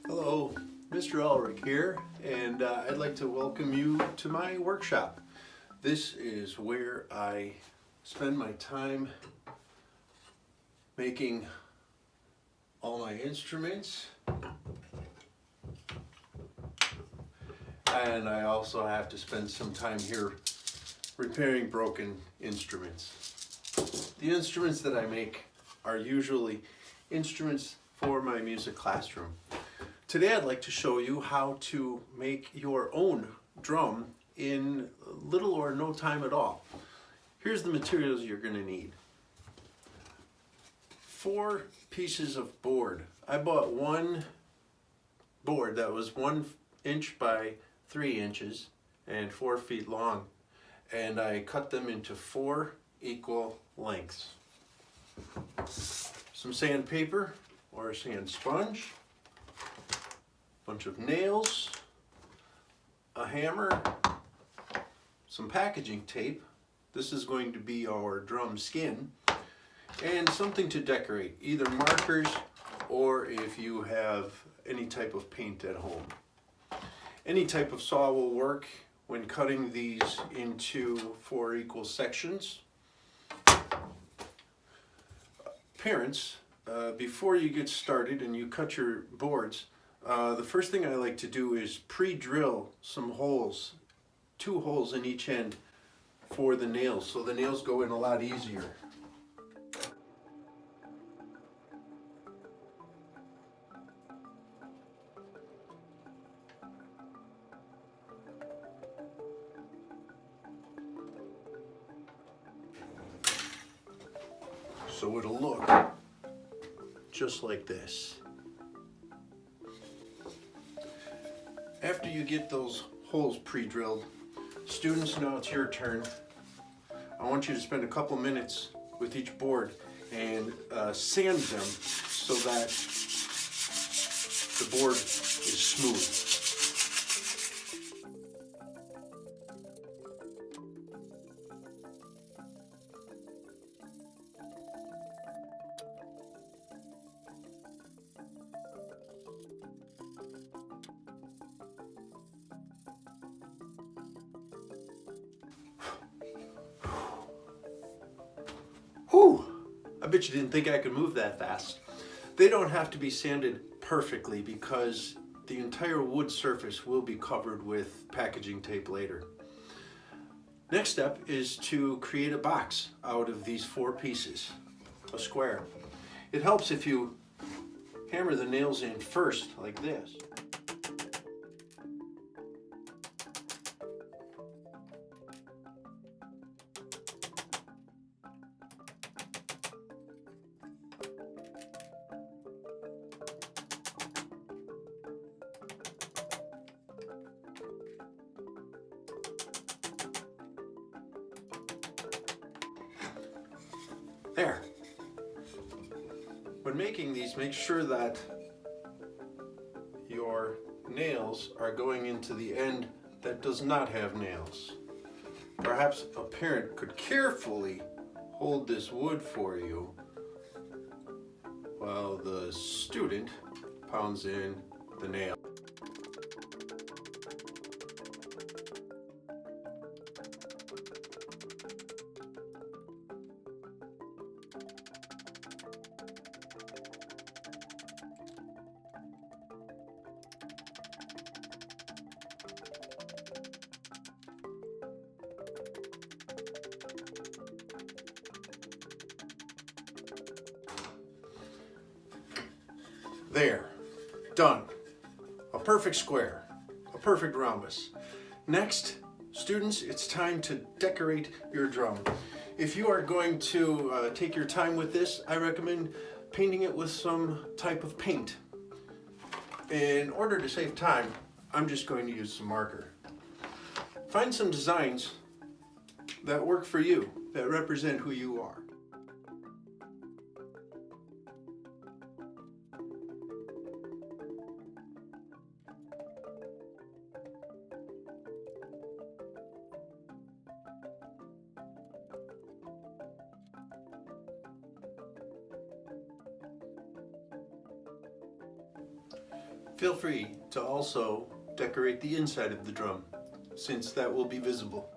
Hello, Mr. Ulrich here, and I'd like to welcome you to my workshop. This is where I spend my time making all my instruments, and I also have to spend some time here repairing broken instruments. The instruments that I make are usually instruments for my music classroom. Today I'd like to show you how to make your own drum in little or no time at all. Here's the materials you're going to need. 4 pieces of board. I bought one board that was 1 inch by 3 inches and 4 feet long, and I cut them into 4 equal lengths. Some sandpaper or sand sponge, bunch of nails, a hammer, some packaging tape. This is going to be our drum skin, and something to decorate, either markers or if you have any type of paint at home. Any type of saw will work when cutting these into 4 equal sections. Parents, before you get started and you cut your boards, the first thing I like to do is pre-drill some holes, 2 holes in each end for the nails, so the nails go in a lot easier. So it'll look just like this. After you get those holes pre-drilled, students, now it's your turn. I want you to spend a couple minutes with each board and sand them so that the board is smooth. Whew! I bet you didn't think I could move that fast. They don't have to be sanded perfectly because the entire wood surface will be covered with packaging tape later. Next step is to create a box out of these 4 pieces, a square. It helps if you hammer the nails in first, like this. There. When making these, make sure that your nails are going into the end that does not have nails. Perhaps a parent could carefully hold this wood for you while the student pounds in the nail. There, done. A perfect square, a perfect rhombus. Next, students, it's time to decorate your drum. If you are going to take your time with this, I recommend painting it with some type of paint. In order to save time, I'm just going to use some marker. Find some designs that work for you, that represent who you are. Feel free to also decorate the inside of the drum, since that will be visible.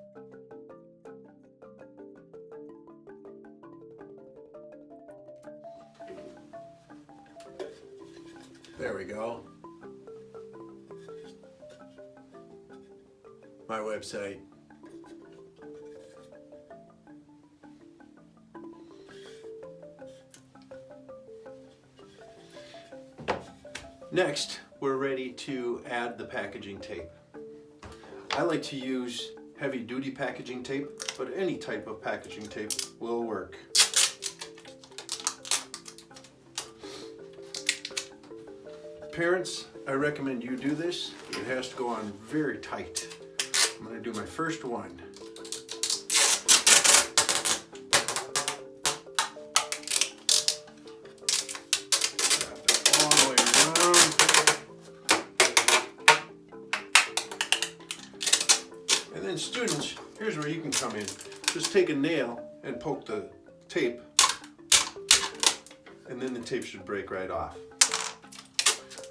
There we go. My website. Next, we're ready to add the packaging tape. I like to use heavy duty packaging tape, but any type of packaging tape will work. Parents, I recommend you do this. It has to go on very tight. I'm going to do my first one. Wrap it all the way around. And then students, here's where you can come in. Just take a nail and poke the tape, and then the tape should break right off.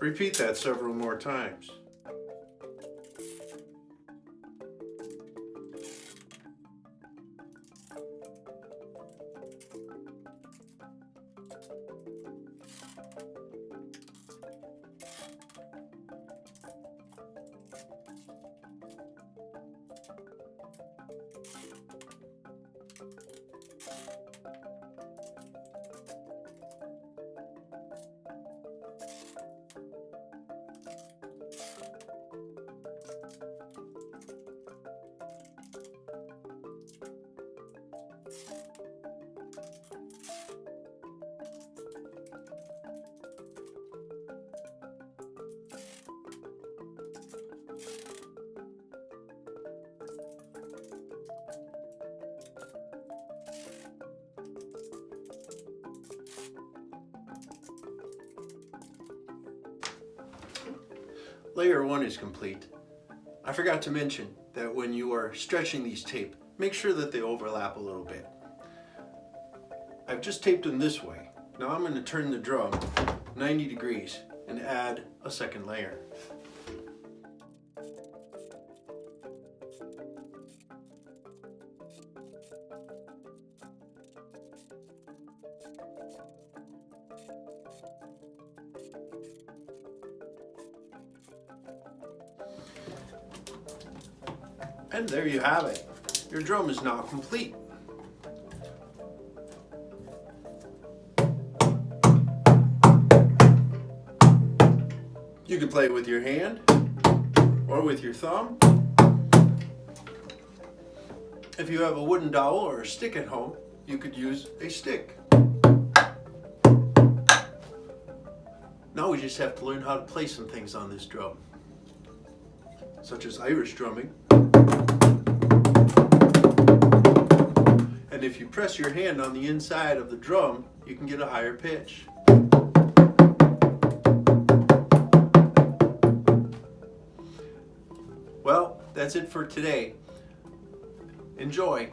Repeat that several more times. Layer 1 is complete. I forgot to mention that when you are stretching these tape, make sure that they overlap a little bit. I've just taped them this way. Now I'm going to turn the drum 90 degrees and add a second layer. And there you have it. Your drum is now complete. You can play it with your hand or with your thumb. If you have a wooden dowel or a stick at home, you could use a stick. Now we just have to learn how to play some things on this drum, such as Irish drumming. And if you press your hand on the inside of the drum, you can get a higher pitch. Well, that's it for today. Enjoy.